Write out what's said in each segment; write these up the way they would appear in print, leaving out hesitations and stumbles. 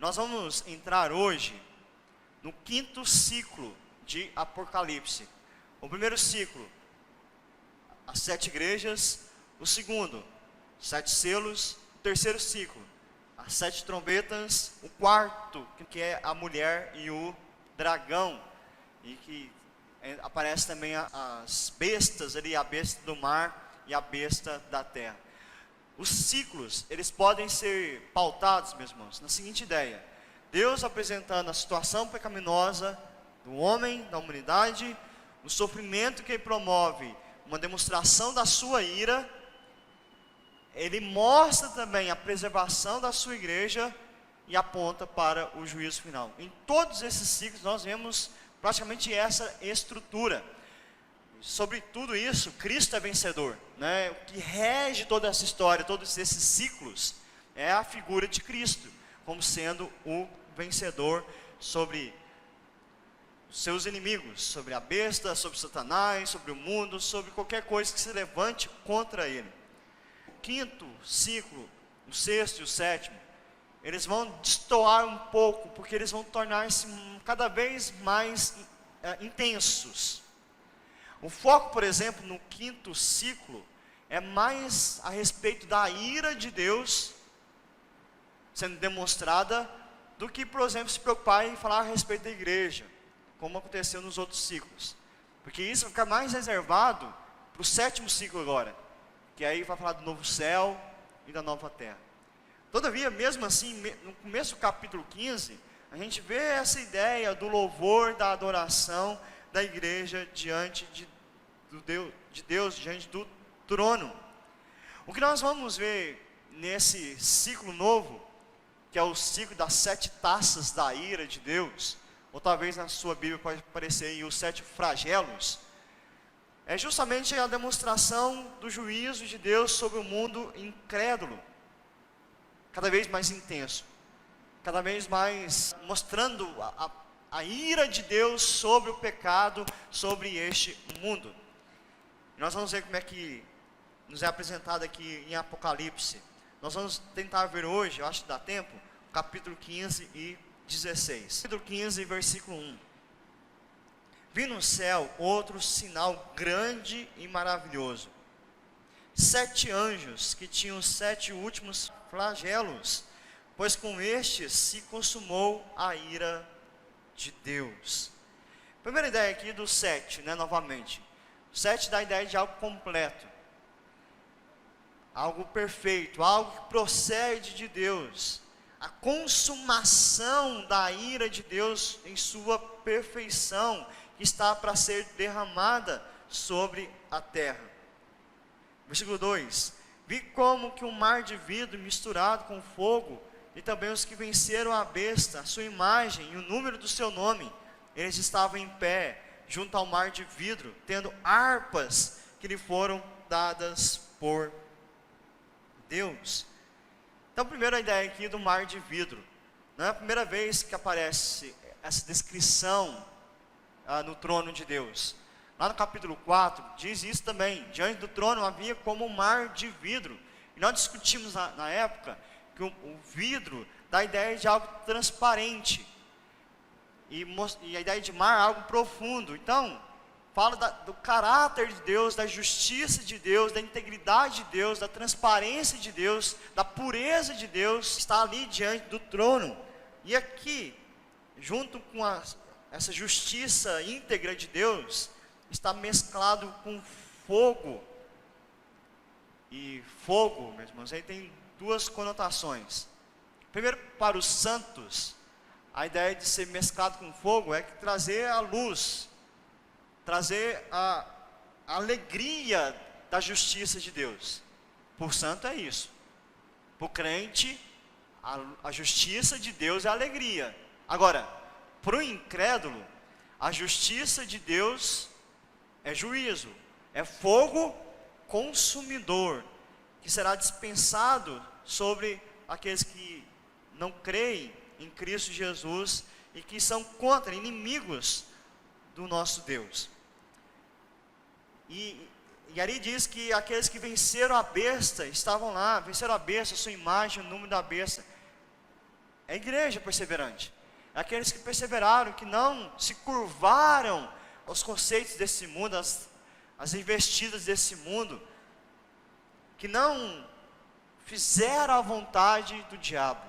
Nós vamos entrar hoje no quinto ciclo de Apocalipse. O primeiro ciclo, as 7 igrejas. O segundo, 7 selos. O terceiro ciclo, as 7 trombetas. O quarto, que é a mulher e o dragão. E que aparece também as bestas ali, a besta do mar e a besta da terra. Os ciclos, eles podem ser pautados, meus irmãos, na seguinte ideia: Deus apresentando a situação pecaminosa do homem, da humanidade, o sofrimento que ele promove, uma demonstração da sua ira. Ele mostra também a preservação da sua igreja e aponta para o juízo final. Em todos esses ciclos nós vemos praticamente essa estrutura. Sobre tudo isso, Cristo é vencedor, né? O que rege toda essa história, todos esses ciclos, é a figura de Cristo, como sendo o vencedor sobre os seus inimigos, sobre a besta, sobre Satanás, sobre o mundo, sobre qualquer coisa que se levante contra ele. O quinto ciclo, o sexto e o sétimo, eles vão destoar um pouco, porque eles vão tornar-se cada vez mais intensos. O foco, por exemplo, no quinto ciclo, é mais a respeito da ira de Deus sendo demonstrada, do que, por exemplo, se preocupar em falar a respeito da igreja, como aconteceu nos outros ciclos. Porque isso vai ficar mais reservado para o sétimo ciclo agora, que aí vai falar do novo céu e da nova terra. Todavia, mesmo assim, no começo do capítulo 15, a gente vê essa ideia do louvor, da adoração da igreja diante de Deus, diante do trono. O que nós vamos ver nesse ciclo novo, que é o ciclo das 7 taças da ira de Deus, ou talvez na sua Bíblia pode aparecer aí os 7 flagelos, é justamente a demonstração do juízo de Deus sobre o mundo incrédulo, cada vez mais intenso, cada vez mais mostrando a ira de Deus sobre o pecado, sobre este mundo. Nós vamos ver como é que nos é apresentado aqui em Apocalipse. Nós vamos tentar ver hoje, eu acho que dá tempo, capítulo 15 e 16. Capítulo 15, versículo 1. Vi no céu outro sinal grande e maravilhoso. 7 anjos que tinham os 7 últimos flagelos, pois com estes se consumou a ira de Deus. Primeira ideia aqui do 7, né, novamente. 7 dá a ideia de algo completo, algo perfeito, algo que procede de Deus, a consumação da ira de Deus em sua perfeição, que está para ser derramada sobre a terra. Versículo 2: vi como que um mar de vidro misturado com fogo, e também os que venceram a besta, a sua imagem e o número do seu nome, eles estavam em pé junto ao mar de vidro, tendo harpas que lhe foram dadas por Deus. Então, primeiro a ideia aqui do mar de vidro. Não é a primeira vez que aparece essa descrição no trono de Deus. Lá no capítulo 4, diz isso também: diante do trono havia como um mar de vidro. E nós discutimos na época que o vidro dá a ideia de algo transparente, e a ideia de mar é algo profundo. Então, fala do caráter de Deus, da justiça de Deus, da integridade de Deus, da transparência de Deus, da pureza de Deus, está ali diante do trono. E aqui, junto com essa justiça íntegra de Deus, está mesclado com fogo. E fogo, meus irmãos, aí tem 2 conotações. Primeiro, para os santos, a ideia de ser mesclado com fogo é que trazer a luz, trazer a alegria da justiça de Deus. Por santo é isso. Por crente, a justiça de Deus é alegria. Agora, para o incrédulo, a justiça de Deus é juízo, é fogo consumidor, que será dispensado sobre aqueles que não creem em Cristo Jesus e que são contra, inimigos do nosso Deus. E ali diz que aqueles que venceram a besta estavam lá, venceram a besta, a sua imagem, o número da besta. é a igreja perseverante. É aqueles que perseveraram, que não se curvaram aos conceitos desse mundo, às investidas desse mundo, que não fizeram a vontade do diabo,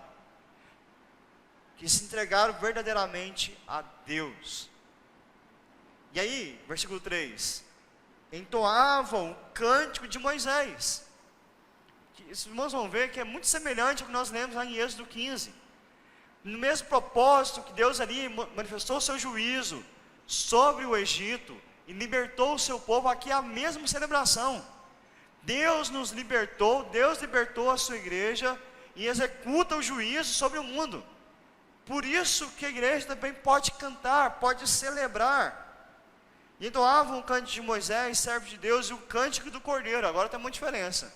que se entregaram verdadeiramente a Deus. E aí, versículo 3, entoavam o cântico de Moisés. Os irmãos vão ver que é muito semelhante ao que nós lemos lá em Êxodo 15. No mesmo propósito que Deus ali manifestou o seu juízo sobre o Egito e libertou o seu povo, aqui é a mesma celebração. Deus nos libertou, Deus libertou a sua igreja e executa o juízo sobre o mundo. Por isso que a igreja também pode cantar, pode celebrar. E entoavam o cântico de Moisés, servo de Deus, e o cântico do Cordeiro. Agora tem muita diferença.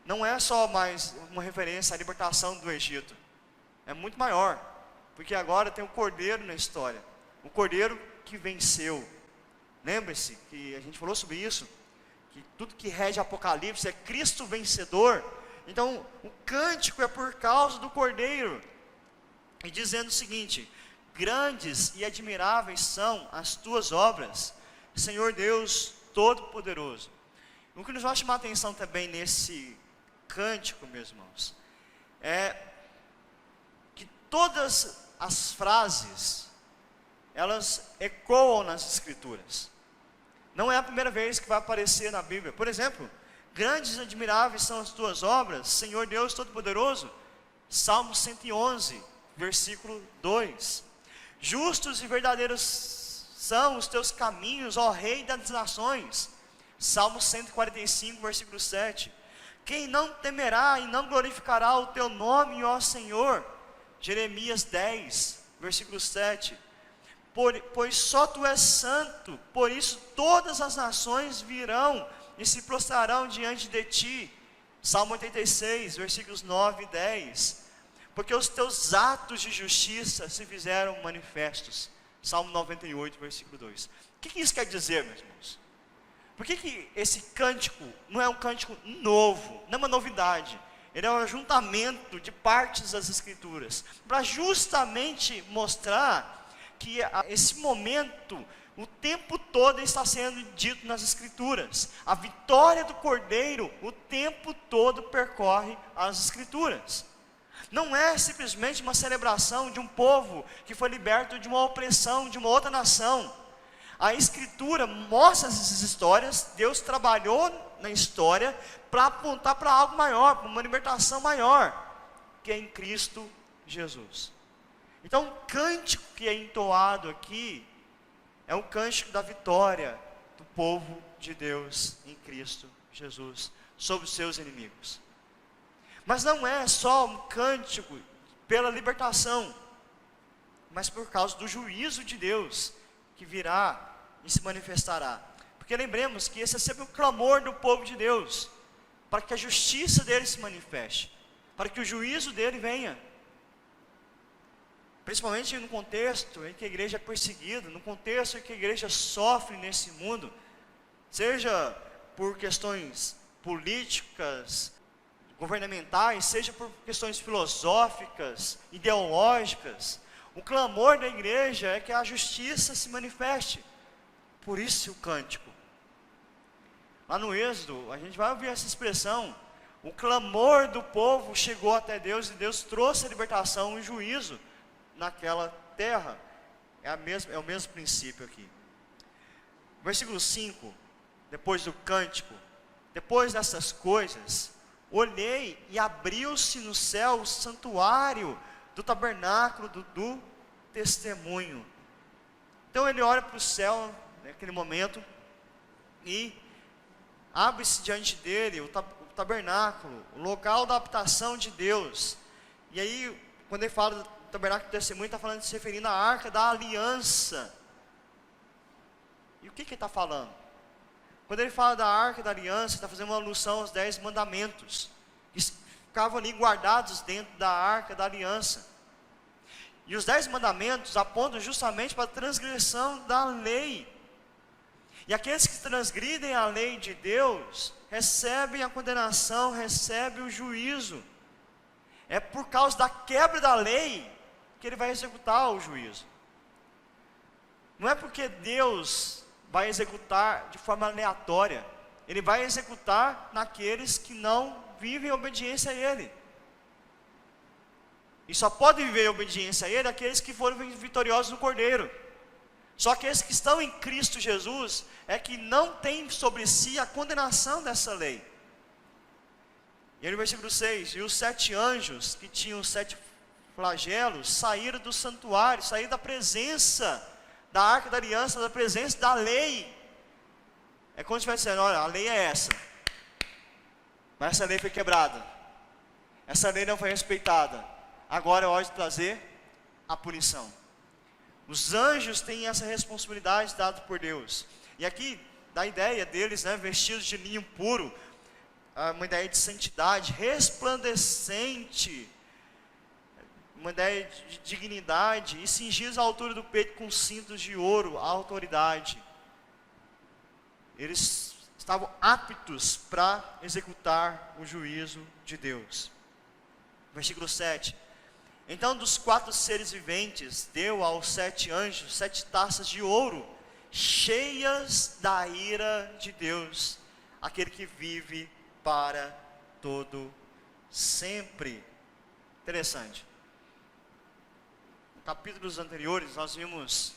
Não é só mais uma referência à libertação do Egito. É muito maior, porque agora tem o Cordeiro na história. O Cordeiro que venceu. Lembre-se que a gente falou sobre isso, que tudo que rege Apocalipse é Cristo vencedor. Então o cântico é por causa do Cordeiro. E dizendo o seguinte: grandes e admiráveis são as tuas obras, Senhor Deus Todo-Poderoso. O que nos vai chamar a atenção também nesse cântico, meus irmãos, é que todas as frases, elas ecoam nas Escrituras. Não é a primeira vez que vai aparecer na Bíblia. Por exemplo, grandes e admiráveis são as tuas obras, Senhor Deus Todo-Poderoso. Salmo 111, versículo 2. Justos e verdadeiros são os teus caminhos, ó Rei das nações. Salmo 145, versículo 7. Quem não temerá e não glorificará o teu nome, ó Senhor? Jeremias 10, versículo 7. Pois só tu és santo, por isso todas as nações virão e se prostrarão diante de ti. Salmo 86, versículos 9 e 10. Porque os teus atos de justiça se fizeram manifestos. Salmo 98, versículo 2. O que isso quer dizer, meus irmãos? Por que esse cântico não é um cântico novo, não é uma novidade? Ele é um ajuntamento de partes das Escrituras, para justamente mostrar que esse momento, o tempo todo está sendo dito nas Escrituras. A vitória do Cordeiro, o tempo todo percorre as Escrituras. Não é simplesmente uma celebração de um povo que foi liberto de uma opressão, de uma outra nação. A Escritura mostra essas histórias. Deus trabalhou na história para apontar para algo maior, para uma libertação maior, que é em Cristo Jesus. Então o cântico que é entoado aqui é um cântico da vitória do povo de Deus em Cristo Jesus sobre os seus inimigos. Mas não é só um cântico pela libertação, mas por causa do juízo de Deus que virá e se manifestará. Porque lembremos que esse é sempre o clamor do povo de Deus, para que a justiça dele se manifeste, para que o juízo dele venha. Principalmente no contexto em que a igreja é perseguida, no contexto em que a igreja sofre nesse mundo, seja por questões políticas, governamentais, seja por questões filosóficas, ideológicas. O clamor da igreja é que a justiça se manifeste. Por isso o cântico. Lá no Êxodo, a gente vai ouvir essa expressão: o clamor do povo chegou até Deus e Deus trouxe a libertação e juízo naquela terra. É o mesmo princípio aqui. Versículo 5, depois do cântico: depois dessas coisas, olhei e abriu-se no céu o santuário do tabernáculo do testemunho. Então ele olha para o céu naquele momento e abre-se diante dele o tabernáculo, o local da habitação de Deus. E aí, quando ele fala do tabernáculo do testemunho, está falando, se referindo à arca da aliança. E o que ele está falando? Quando ele fala da arca da aliança, está fazendo uma alusão aos 10 mandamentos, que ficavam ali guardados dentro da arca da aliança. E os 10 mandamentos apontam justamente para a transgressão da lei. E aqueles que transgridem a lei de Deus, recebem a condenação, recebem o juízo. é por causa da quebra da lei que ele vai executar o juízo. Não é porque Deus vai executar de forma aleatória. Ele vai executar naqueles que não vivem em obediência a Ele. E só podem viver em obediência a Ele aqueles que foram vitoriosos no Cordeiro. Só que aqueles que estão em Cristo Jesus é que não têm sobre si a condenação dessa lei. E aí no versículo 6, e os 7 anjos que tinham 7 flagelos saíram do santuário, saíram da presença da arca da aliança, da presença da lei. É como se estivesse dizendo, olha, a lei é essa, mas essa lei foi quebrada, essa lei não foi respeitada, agora é hora de trazer a punição. Os anjos têm essa responsabilidade dada por Deus, e aqui dá a ideia deles, né, vestidos de linho puro, uma ideia de santidade, resplandecente, uma ideia de dignidade, e cingidos à altura do peito com cintos de ouro, a autoridade. Eles estavam aptos para executar o juízo de Deus. Versículo 7. Então dos 4 seres viventes, deu aos 7 anjos 7 taças de ouro, cheias da ira de Deus, aquele que vive para todo sempre. Interessante. Capítulos anteriores nós vimos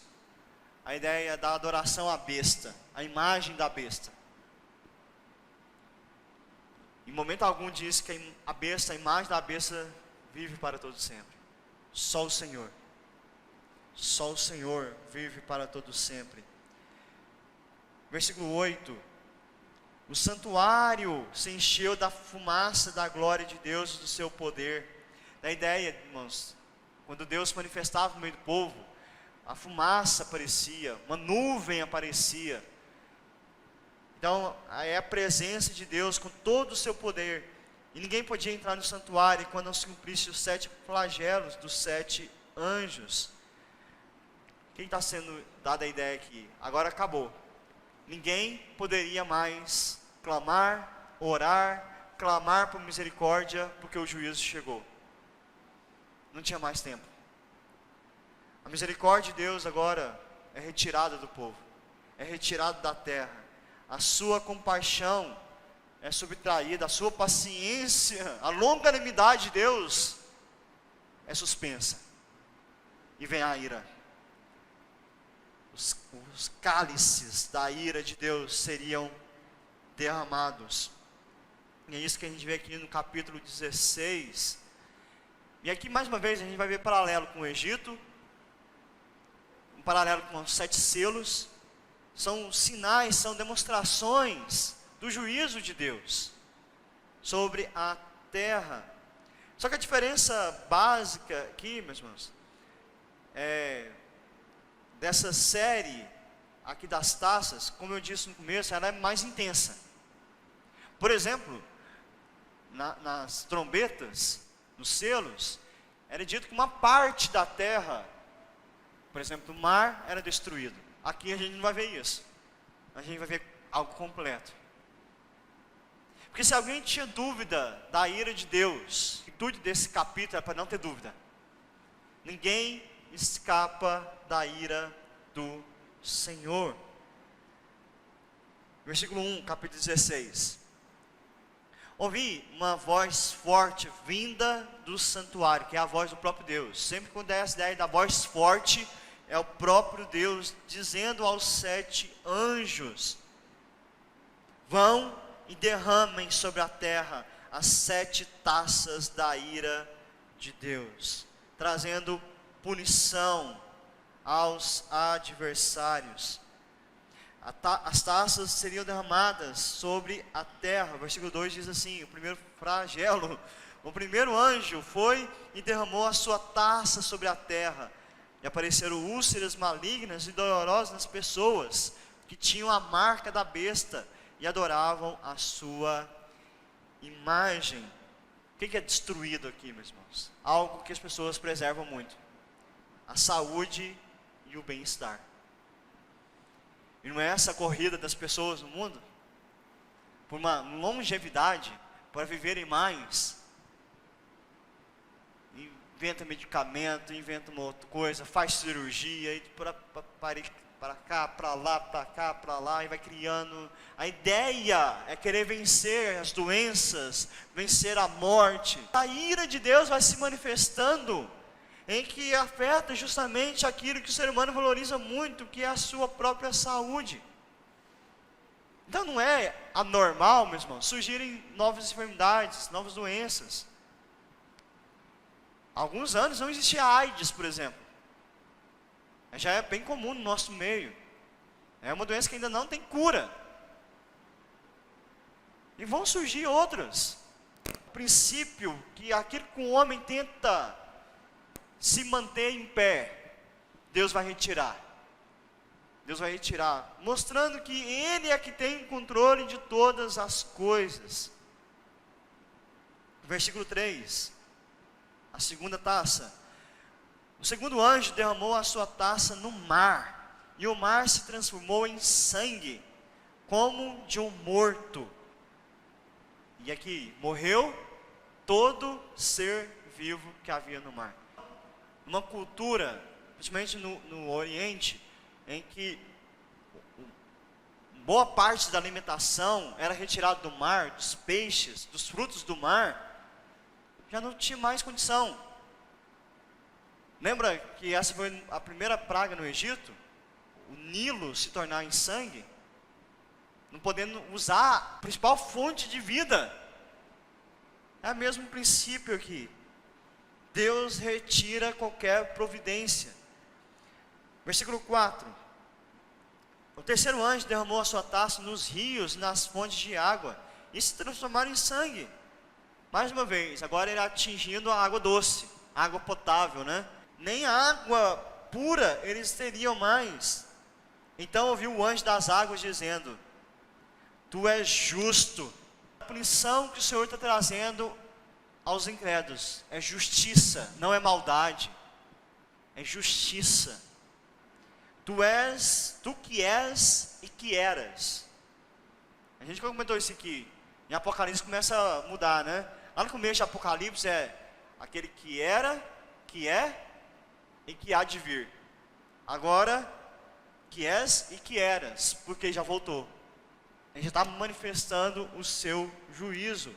a ideia da adoração à besta, a imagem da besta. Em momento algum diz que a besta, a imagem da besta vive para todo sempre. Só o Senhor vive para todo sempre. Versículo 8. O santuário se encheu da fumaça da glória de Deus e do seu poder. Da ideia, irmãos, quando Deus se manifestava no meio do povo, a fumaça aparecia, uma nuvem aparecia. Então, é a presença de Deus com todo o seu poder. E ninguém podia entrar no santuário quando não se cumprisse os 7 flagelos dos 7 anjos. Quem está sendo dada a ideia aqui? Agora acabou. Ninguém poderia mais clamar, orar, clamar por misericórdia, porque o juízo chegou. Não tinha mais tempo. A misericórdia de Deus agora é retirada do povo, é retirada da terra. A sua compaixão é subtraída, a sua paciência, a longanimidade de Deus é suspensa. E vem a ira. Os cálices da ira de Deus seriam derramados. E é isso que a gente vê aqui no capítulo 16. E aqui mais uma vez a gente vai ver paralelo com o Egito, um paralelo com os 7 selos. São sinais, são demonstrações do juízo de Deus sobre a terra. Só que a diferença básica aqui, meus irmãos, dessa série aqui das taças, como eu disse no começo, ela é mais intensa. Por exemplo, nas trombetas, nos selos, era dito que uma parte da terra, por exemplo, do mar, era destruído. Aqui a gente não vai ver isso. A gente vai ver algo completo. Porque se alguém tinha dúvida da ira de Deus, a atitude desse capítulo é para não ter dúvida. Ninguém escapa da ira do Senhor. Versículo 1, capítulo 16. Ouvi uma voz forte vinda do santuário, que é a voz do próprio Deus. Sempre quando é essa ideia da voz forte, é o próprio Deus dizendo aos 7 anjos: vão e derramem sobre a terra as 7 taças da ira de Deus, trazendo punição aos adversários. As taças seriam derramadas sobre a terra. Versículo 2 diz assim: o primeiro flagelo, o primeiro anjo foi e derramou a sua taça sobre a terra, e apareceram úlceras malignas e dolorosas nas pessoas que tinham a marca da besta e adoravam a sua imagem. O que é destruído aqui, meus irmãos? Algo que as pessoas preservam muito: a saúde e o bem-estar. E não é essa a corrida das pessoas no mundo? Por uma longevidade, para viverem mais. inventa medicamento, inventa uma outra coisa, faz cirurgia, e para cá, para lá, para cá, para lá, e vai criando. A ideia é querer vencer as doenças, vencer a morte. A ira de Deus vai se manifestando em que afeta justamente aquilo que o ser humano valoriza muito, que é a sua própria saúde. Então não é anormal, meus irmãos, surgirem novas enfermidades, novas doenças. Há alguns anos não existia AIDS, por exemplo. Já é bem comum no nosso meio. É uma doença que ainda não tem cura. E vão surgir outras. O princípio que aquilo que o homem tenta se manter em pé, Deus vai retirar. Deus vai retirar, mostrando que Ele é que tem o controle de todas as coisas. Versículo 3. A segunda taça. O segundo anjo derramou a sua taça no mar, e o mar se transformou em sangue, como de um morto. E aqui, morreu todo ser vivo que havia no mar. Uma cultura, principalmente no Oriente, em que boa parte da alimentação era retirada do mar, dos peixes, dos frutos do mar, já não tinha mais condição. Lembra que essa foi a primeira praga no Egito? O Nilo se tornar em sangue, não podendo usar a principal fonte de vida. É o mesmo princípio aqui. Deus retira qualquer providência. Versículo 4. O terceiro anjo derramou a sua taça nos rios, nas fontes de água, e se transformaram em sangue. Mais uma vez, agora ele atingindo a água doce, água potável, né? Nem a água pura eles teriam mais. Então ouviu o anjo das águas dizendo: Tu és justo. A punição que o Senhor está trazendo aos incrédulos é justiça, não é maldade, é justiça. Tu que és e que eras. A gente comentou isso aqui. Em Apocalipse começa a mudar, né? Lá no começo de Apocalipse é aquele que era, que é e que há de vir. Agora, que és e que eras, porque já voltou. Ele já está manifestando o seu juízo.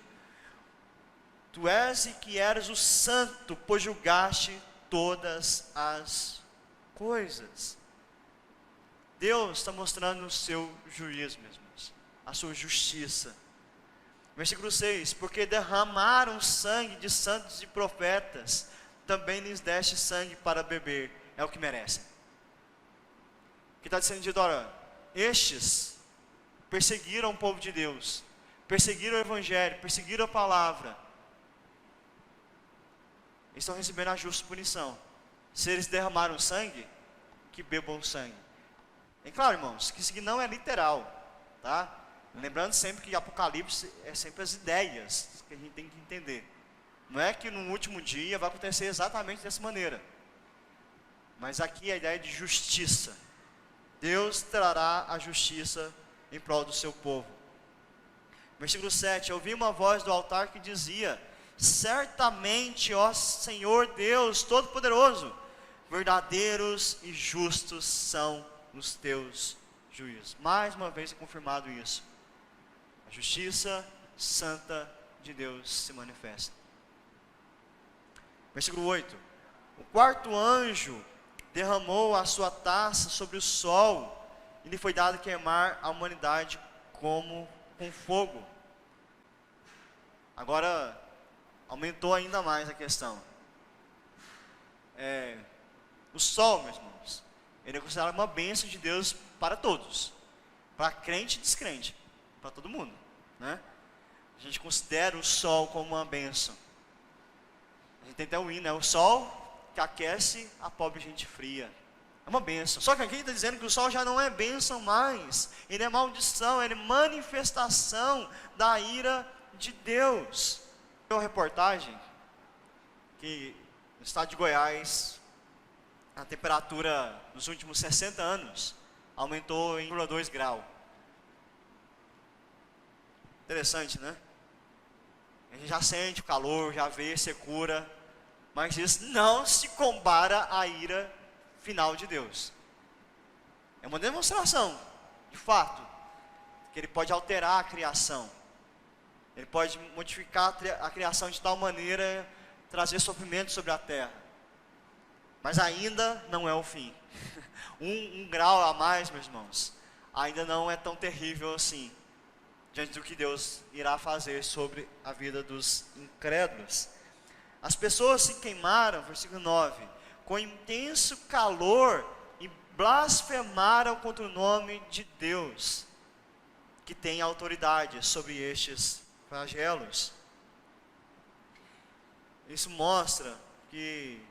Tu és e que eras o santo, pois julgaste todas as coisas. Deus está mostrando o seu juízo, meus irmãos, a sua justiça. Versículo 6: Porque derramaram sangue de santos e profetas, também lhes deste sangue para beber, é o que merecem. Que está dizendo, olha, estes perseguiram o povo de Deus, perseguiram o Evangelho, perseguiram a palavra, eles estão recebendo a justa punição. Se eles derramaram sangue, que bebam sangue. É claro, irmãos, que isso aqui não é literal, tá? Lembrando sempre que Apocalipse é sempre as ideias que a gente tem que entender. Não é que no último dia vai acontecer exatamente dessa maneira. Mas aqui a ideia de justiça. Deus trará a justiça em prol do seu povo. Versículo 7: ouvi uma voz do altar que dizia: certamente, ó Senhor Deus Todo-Poderoso, verdadeiros e justos são os teus juízos. Mais uma vez é confirmado isso. A justiça santa de Deus se manifesta. Versículo 8: o quarto anjo derramou a sua taça sobre o sol, e lhe foi dado queimar a humanidade como com fogo. Agora aumentou ainda mais a questão. O sol, meus irmãos, ele é considerado uma bênção de Deus para todos, para crente e descrente, para todo mundo, né? A gente considera o sol como uma bênção. A gente tem até o hino, né? O sol que aquece a pobre gente fria. É uma bênção. Só que aqui está dizendo que o sol já não é bênção mais. Ele é maldição, ele é manifestação da ira de Deus. Tem uma reportagem que no estado de Goiás, a temperatura nos últimos 60 anos aumentou em 1,2 grau. Interessante, né? A gente já sente o calor, já vê secura, Mas isso não se compara à ira final de Deus. É uma demonstração, de fato, que Ele pode alterar a criação. Ele pode modificar a criação de tal maneira, trazer sofrimento sobre a terra. Mas ainda não é o fim. Um grau a mais, meus irmãos, ainda não é tão terrível assim, diante do que Deus irá fazer sobre a vida dos incrédulos. As pessoas se queimaram, versículo 9, com intenso calor e blasfemaram contra o nome de Deus, que tem autoridade sobre estes flagelos. Isso mostra que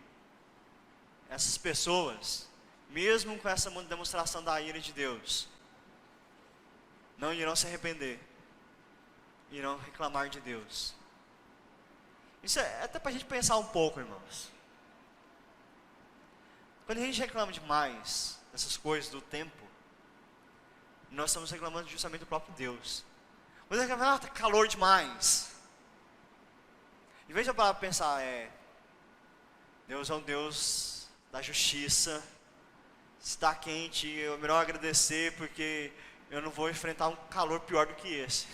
essas pessoas, mesmo com essa demonstração da ira de Deus, não irão se arrepender, irão reclamar de Deus. Isso é até para a gente pensar um pouco, irmãos. Quando a gente reclama demais dessas coisas do tempo, nós estamos reclamando justamente do próprio Deus. Quando a gente reclama, está calor demais. Em vez de eu parar para pensar, Deus é um Deus da justiça. Se está quente, é melhor agradecer, porque eu não vou enfrentar um calor pior do que esse.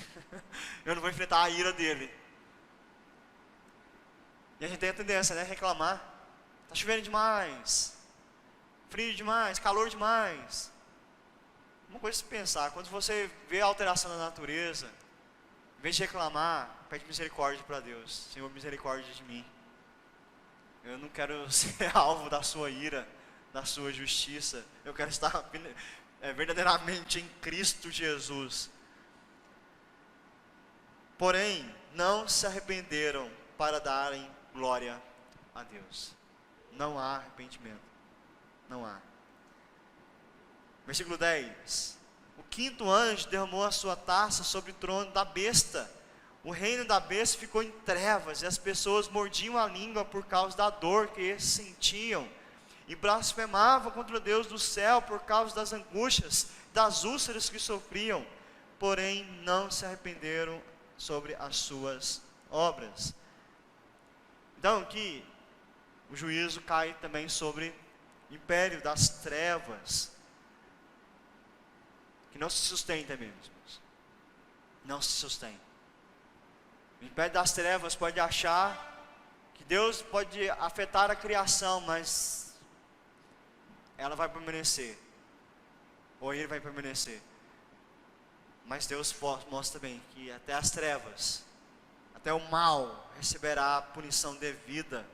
Eu não vou enfrentar a ira dele. E a gente tem a tendência, reclamar. Está chovendo demais, frio demais, calor demais. Uma coisa se pensar, quando você vê a alteração da natureza, em vez de reclamar, pede misericórdia para Deus. Senhor, misericórdia de mim. Eu não quero ser alvo da sua ira, da sua justiça. Eu quero estar verdadeiramente em Cristo Jesus. Porém, não se arrependeram para darem glória a Deus. Não há arrependimento. Não há. Versículo 10. O quinto anjo derramou a sua taça sobre o trono da besta. O reino da besta ficou em trevas, e as pessoas mordiam a língua por causa da dor que sentiam, e blasfemavam contra o Deus do céu por causa das angústias, das úlceras que sofriam, porém não se arrependeram sobre as suas obras. Então aqui, o juízo cai também sobre o império das trevas, que não se sustenta mesmo, irmãos. Não se sustenta. O império das trevas pode achar que Deus pode afetar a criação, mas ela vai permanecer, ou ele vai permanecer. Mas Deus mostra bem que até as trevas, até o mal receberá a punição devida.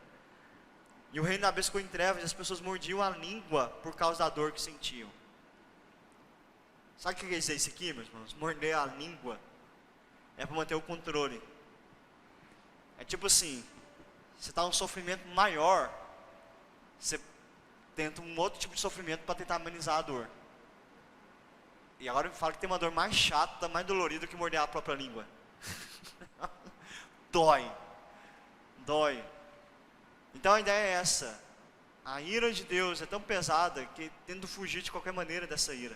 E o reino da besta ficou em trevas, e as pessoas mordiam a língua por causa da dor que sentiam. Sabe o que quer dizer isso aqui, meus irmãos? Morder a língua é para manter o controle. É tipo assim, você está num sofrimento maior, você tenta um outro tipo de sofrimento para tentar amenizar a dor. E agora eu falo que tem uma dor mais chata, mais dolorida que morder a própria língua. Dói. Então a ideia é essa. A ira de Deus é tão pesada que tento fugir de qualquer maneira dessa ira.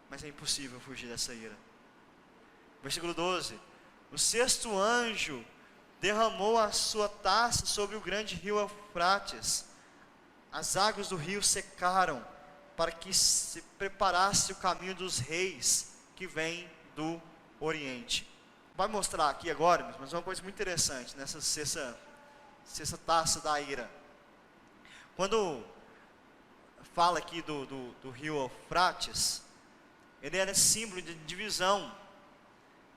Mas é impossível fugir dessa ira. Versículo 12. O sexto anjo derramou a sua taça sobre o grande rio Eufrates. As águas do rio secaram, para que se preparasse o caminho dos reis que vêm do Oriente. Vai mostrar aqui agora, mas uma coisa muito interessante nessa sexta taça da ira. Quando fala aqui do rio Eufrates, ele era símbolo de divisão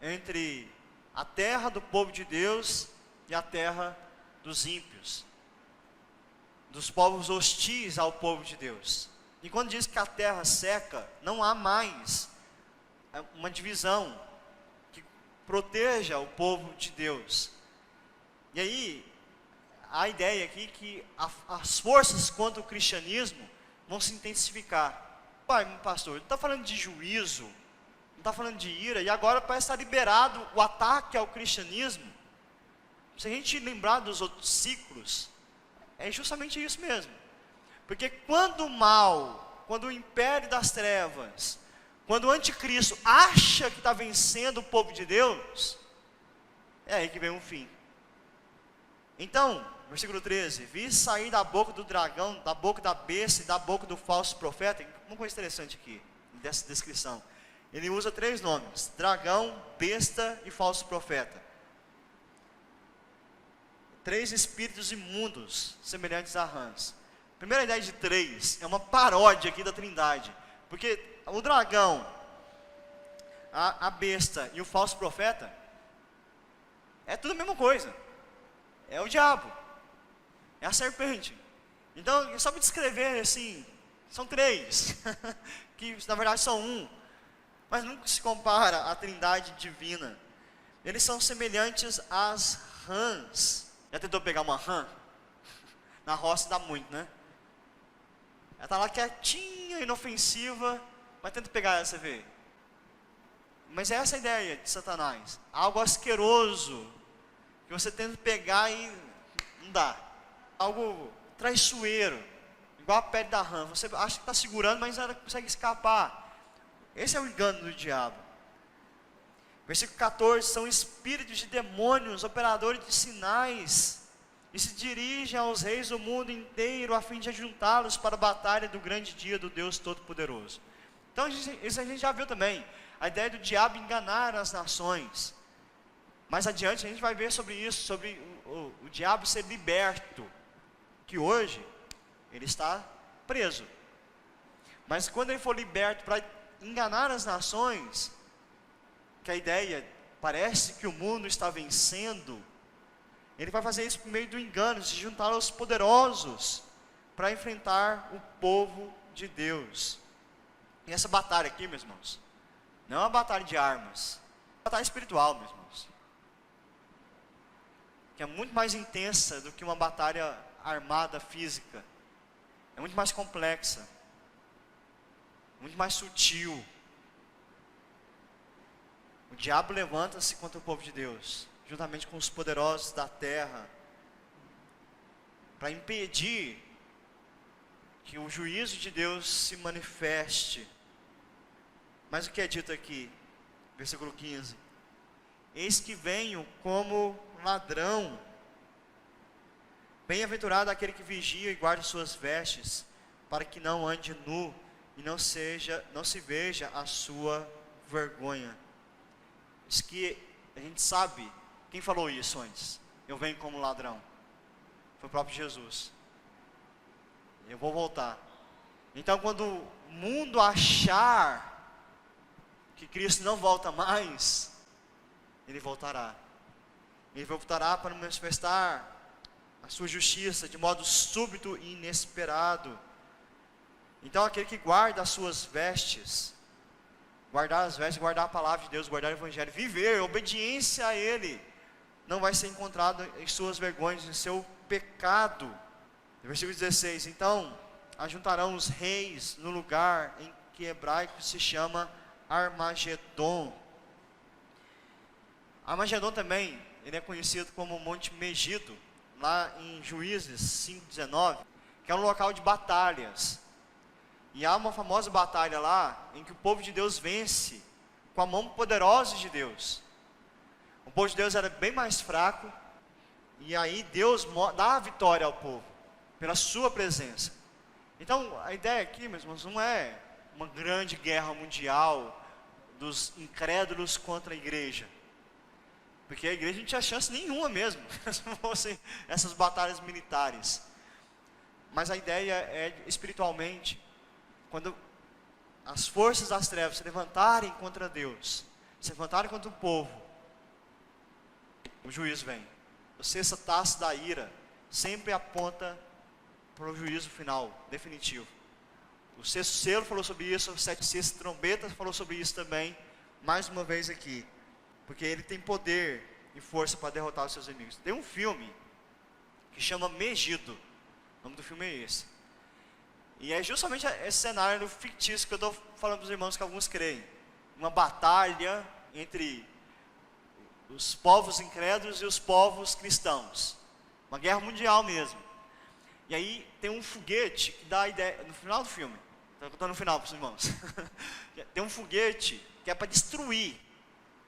entre a terra do povo de Deus e a terra dos ímpios, dos povos hostis ao povo de Deus. E quando diz que a terra seca, não há mais uma divisão que proteja o povo de Deus. E aí, a ideia aqui é que as forças contra o cristianismo vão se intensificar. Pai, pastor, não está falando de juízo, não está falando de ira, e agora parece estar liberado o ataque ao cristianismo. Se a gente lembrar dos outros ciclos, é justamente isso mesmo. Porque quando o mal, quando o império das trevas, quando o anticristo acha que está vencendo o povo de Deus, é aí que vem o fim. Então, versículo 13, vi sair da boca do dragão, da boca da besta e da boca do falso profeta. Uma coisa interessante aqui, dessa descrição. Ele usa 3 nomes: dragão, besta e falso profeta. 3 espíritos imundos, semelhantes a rãs. A primeira ideia de 3 é uma paródia aqui da Trindade. Porque o dragão, a besta e o falso profeta, é tudo a mesma coisa. É o diabo. É a serpente. Então, só para descrever assim, são 3, que na verdade são 1, mas nunca se compara à Trindade divina. Eles são semelhantes às rãs. Já tentou pegar uma rã? Na roça dá muito, né? Ela está lá quietinha, inofensiva, mas tenta pegar ela, você vê. Mas é essa a ideia de Satanás. Algo asqueroso, que você tenta pegar e não dá. Algo traiçoeiro, igual a pele da rã. Você acha que está segurando, mas ela consegue escapar. Esse é o engano do diabo. Versículo 14, são espíritos de demônios, operadores de sinais, e se dirigem aos reis do mundo inteiro, a fim de ajuntá-los para a batalha do grande dia do Deus Todo-Poderoso. Então, isso a gente já viu também, a ideia do diabo enganar as nações. Mais adiante a gente vai ver sobre isso, sobre o diabo ser liberto, que hoje ele está preso. Mas quando ele for liberto para enganar as nações, que a ideia parece que o mundo está vencendo, ele vai fazer isso por meio do engano, se juntar aos poderosos para enfrentar o povo de Deus. E essa batalha aqui, meus irmãos, não é uma batalha de armas, é uma batalha espiritual, meus irmãos, que é muito mais intensa do que uma batalha armada física. É muito mais complexa, muito mais sutil. O diabo levanta-se contra o povo de Deus, juntamente com os poderosos da terra, para impedir que o juízo de Deus se manifeste. Mas o que é dito aqui, versículo 15: eis que venho como ladrão, bem-aventurado aquele que vigia e guarda suas vestes, para que não ande nu e não se veja a sua vergonha. Diz que a gente sabe quem falou isso antes. Eu venho como ladrão. Foi o próprio Jesus. Eu vou voltar. Então, quando o mundo achar que Cristo não volta mais, ele voltará. Ele voltará para manifestar a sua justiça de modo súbito e inesperado. Então, aquele que guarda as suas vestes, guardar as vestes, guardar a palavra de Deus, guardar o evangelho, viver obediência a Ele, não vai ser encontrado em suas vergonhas, em seu pecado. Versículo 16: então ajuntarão os reis no lugar em que hebraico se chama Armagedon. Armagedon também, ele é conhecido como Monte Megido, lá em Juízes 5:19, que é um local de batalhas. E há uma famosa batalha lá, em que o povo de Deus vence com a mão poderosa de Deus. O povo de Deus era bem mais fraco, e aí Deus dá a vitória ao povo, pela sua presença. Então, a ideia aqui, meus irmãos, não é uma grande guerra mundial dos incrédulos contra a igreja. Porque a igreja não tinha chance nenhuma mesmo, se fossem essas batalhas militares. Mas a ideia é, espiritualmente, quando as forças das trevas se levantarem contra Deus, se levantarem contra o povo, o juízo vem. A sexta taça da ira sempre aponta para o juízo final, definitivo. O sexto selo falou sobre isso, o sexta trombeta falou sobre isso também, mais uma vez aqui. Porque ele tem poder e força para derrotar os seus inimigos. Tem um filme que chama Megido. O nome do filme é esse. E é justamente esse cenário fictício que eu estou falando para os irmãos que alguns creem. Uma batalha entre os povos incrédulos e os povos cristãos. Uma guerra mundial mesmo. E aí tem um foguete que dá a ideia, no final do filme, estou contando no final para os irmãos. Tem um foguete que é para destruir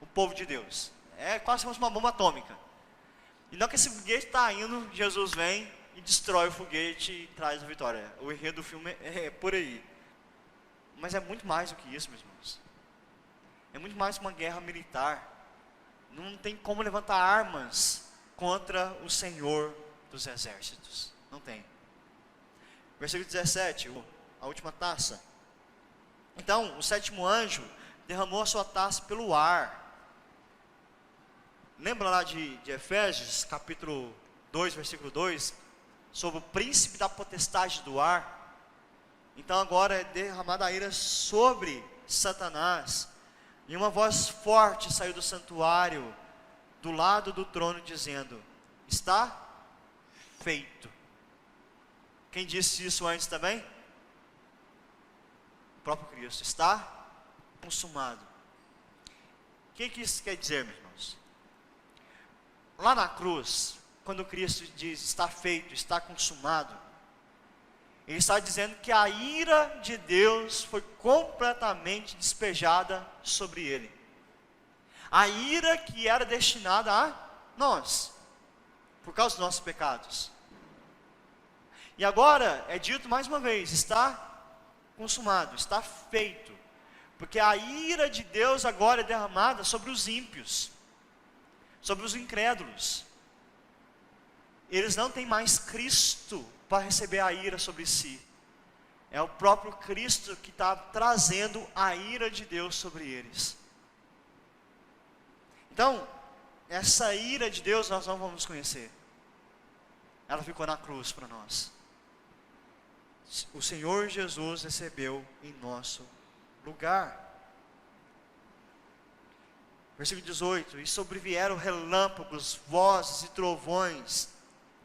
o povo de Deus. É quase como uma bomba atômica. E não que esse foguete está indo, Jesus vem e destrói o foguete e traz a vitória. O enredo do filme é por aí. Mas é muito mais do que isso, meus irmãos. É muito mais que uma guerra militar. Não tem como levantar armas contra o Senhor dos exércitos. Não tem. Versículo 17, a última taça. Então, o sétimo anjo derramou a sua taça pelo ar. Lembra lá de Efésios, capítulo 2, versículo 2, sobre o príncipe da potestade do ar? Então agora é derramada a ira sobre Satanás. E uma voz forte saiu do santuário, do lado do trono, dizendo: está feito. Quem disse isso antes também? O próprio Cristo. Está consumado. O que isso quer dizer, meus irmãos? Lá na cruz, quando Cristo diz está feito, está consumado, Ele está dizendo que a ira de Deus foi completamente despejada sobre Ele. A ira que era destinada a nós, por causa dos nossos pecados. E agora é dito mais uma vez, está consumado, está feito. Porque a ira de Deus agora é derramada sobre os ímpios, sobre os incrédulos. Eles não têm mais Cristo para receber a ira sobre si. É o próprio Cristo que está trazendo a ira de Deus sobre eles. Então, essa ira de Deus nós não vamos conhecer. Ela ficou na cruz para nós. O Senhor Jesus recebeu em nosso lugar. Versículo 18: e sobrevieram relâmpagos, vozes e trovões,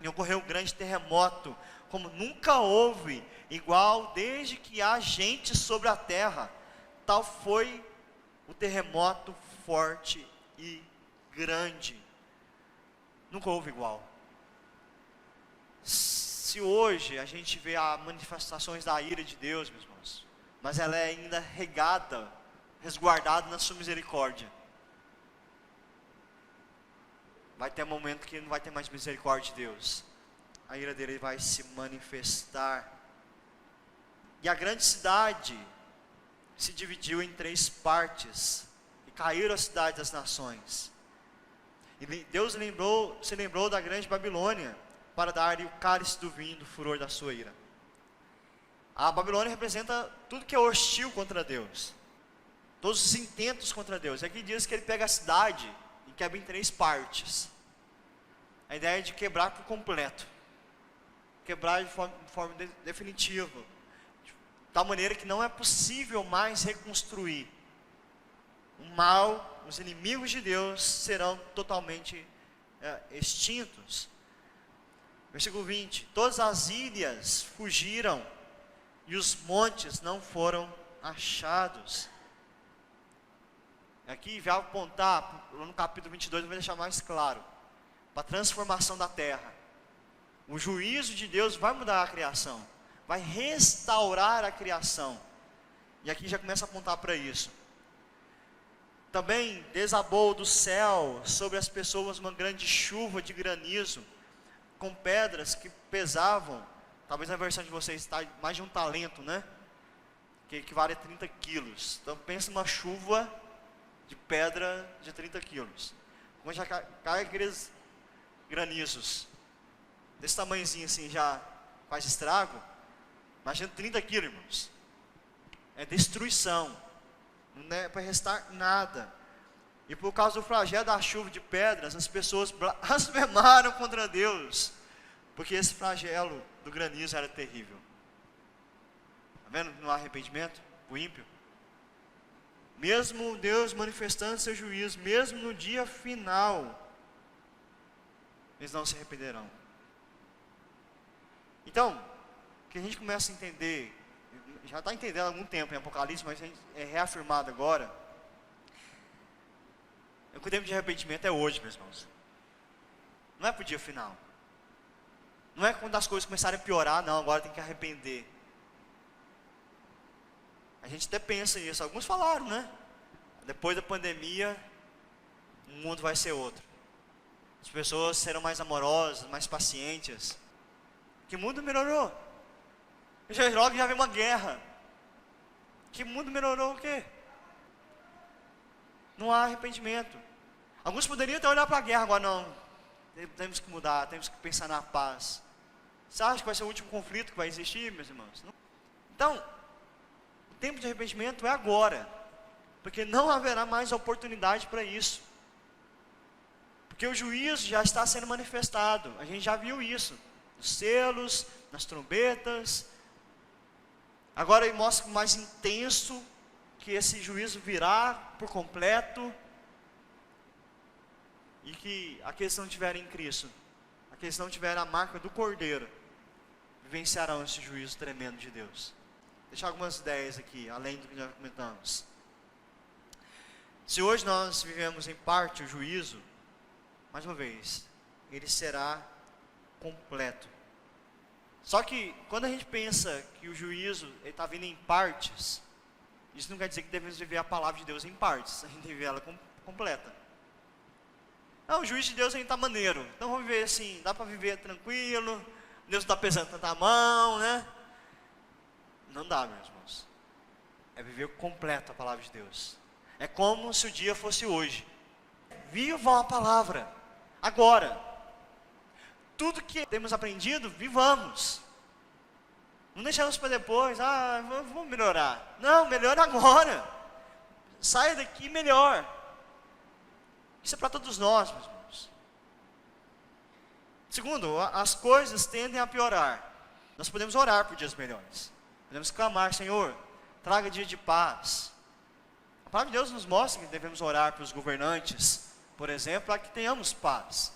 e ocorreu um grande terremoto, como nunca houve igual desde que há gente sobre a terra. Tal foi o terremoto forte e grande. Nunca houve igual. Se hoje a gente vê as manifestações da ira de Deus, meus irmãos, mas ela é ainda regada, resguardada na sua misericórdia. Vai ter um momento que não vai ter mais misericórdia de Deus. A ira dele vai se manifestar. E a grande cidade se dividiu em 3 partes, e caíram as cidades das nações. E Deus se lembrou da grande Babilônia, para dar-lhe o cálice do vinho do furor da sua ira. A Babilônia representa tudo que é hostil contra Deus, todos os intentos contra Deus. Aqui diz que ele pega a cidade e quebra em 3 partes. A ideia é de quebrar por completo, quebrar de forma definitiva, de tal maneira que não é possível mais reconstruir. O mal, os inimigos de Deus serão totalmente extintos. Versículo 20: todas as ilhas fugiram, e os montes não foram achados. Aqui vai apontar, no capítulo 22, eu vou deixar mais claro, para a transformação da terra. O juízo de Deus vai mudar a criação, vai restaurar a criação. E aqui já começa a apontar para isso. Também desabou do céu sobre as pessoas uma grande chuva de granizo, com pedras que pesavam, talvez na versão de vocês está mais de um talento, né? Que equivale a 30 quilos. Então pensa numa chuva de pedra de 30 quilos. Quando já cai aqueles granizos desse tamanhozinho assim, já faz estrago. Imagina 30 quilos, irmãos. É destruição, não é para restar nada. E por causa do flagelo da chuva de pedras, as pessoas blasfemaram contra Deus, porque esse flagelo do granizo era terrível. Está vendo? No arrependimento, o ímpio. Mesmo Deus manifestando seu juízo, mesmo no dia final, eles não se arrependerão. Então, que a gente começa a entender, já está entendendo há algum tempo em Apocalipse, mas a gente é reafirmado agora. O tempo de arrependimento é hoje, meus irmãos. Não é para o dia final. Não é quando as coisas começarem a piorar, não, agora tem que arrepender. A gente até pensa nisso, alguns falaram, né? Depois da pandemia, o mundo vai ser outro. As pessoas serão mais amorosas, mais pacientes. Que mundo melhorou? Logo já vem uma guerra. Que mundo melhorou o quê? Não há arrependimento. Alguns poderiam até olhar para a guerra, agora não. Temos que mudar, temos que pensar na paz. Você acha que vai ser o último conflito que vai existir, meus irmãos? Não. Então, o tempo de arrependimento é agora. Porque não haverá mais oportunidade para isso. Porque o juízo já está sendo manifestado. A gente já viu isso. Nos selos, nas trombetas. Agora ele mostra mais intenso que esse juízo virá por completo. E que aqueles que não tiverem em Cristo, aqueles que não tiverem a marca do Cordeiro, vivenciarão esse juízo tremendo de Deus. Vou deixar algumas ideias aqui, além do que já comentamos. Se hoje nós vivemos em parte o juízo, mais uma vez, ele será completo. Só que, quando a gente pensa que o juízo está vindo em partes, isso não quer dizer que devemos viver a palavra de Deus em partes, a gente deve viver ela completa. Não, o juízo de Deus ainda está maneiro, então vamos viver assim, dá para viver tranquilo, Deus não está pesando tanta mão, né? Não dá, meus irmãos. É viver completo a palavra de Deus. É como se o dia fosse hoje. Vivam a palavra, agora. Tudo que temos aprendido, vivamos. Não deixamos para depois, vamos melhorar. Não, melhora agora. Saia daqui melhor. Isso é para todos nós, meus irmãos. Segundo, as coisas tendem a piorar. Nós podemos orar por dias melhores. Podemos clamar, Senhor, traga dia de paz. A palavra de Deus nos mostra que devemos orar para os governantes, por exemplo, para que tenhamos paz.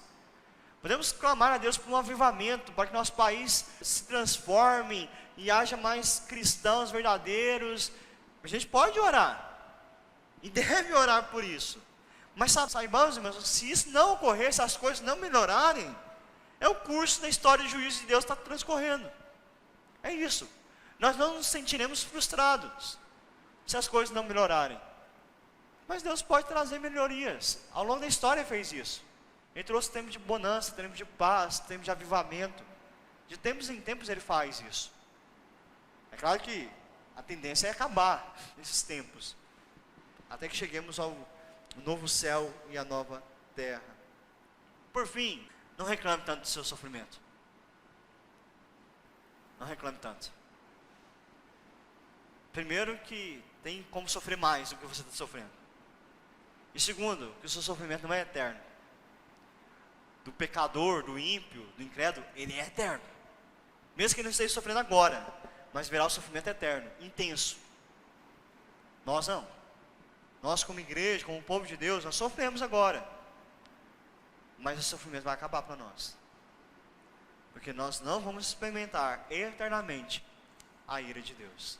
Podemos clamar a Deus por um avivamento, para que nosso país se transforme e haja mais cristãos verdadeiros. A gente pode orar, e deve orar por isso. Mas saibamos, irmãos, se isso não ocorrer, se as coisas não melhorarem, é o curso da história de juízo de Deus que está transcorrendo. É isso. Nós não nos sentiremos frustrados, se as coisas não melhorarem. Mas Deus pode trazer melhorias. Ao longo da história fez isso. Ele trouxe tempos de bonança, tempos de paz, tempos de avivamento. De tempos em tempos Ele faz isso. É claro que a tendência é acabar nesses tempos, até que cheguemos ao novo céu e a nova terra. Por fim, não reclame tanto do seu sofrimento. Não reclame tanto. Primeiro, que tem como sofrer mais do que você está sofrendo. E segundo, que o seu sofrimento não é eterno. Do pecador, do ímpio, do incrédulo, ele é eterno. Mesmo que ele não esteja sofrendo agora, mas verá o sofrimento eterno, intenso. Nós não. Nós como igreja, como povo de Deus, nós sofremos agora. Mas o sofrimento vai acabar para nós. Porque nós não vamos experimentar eternamente a ira de Deus.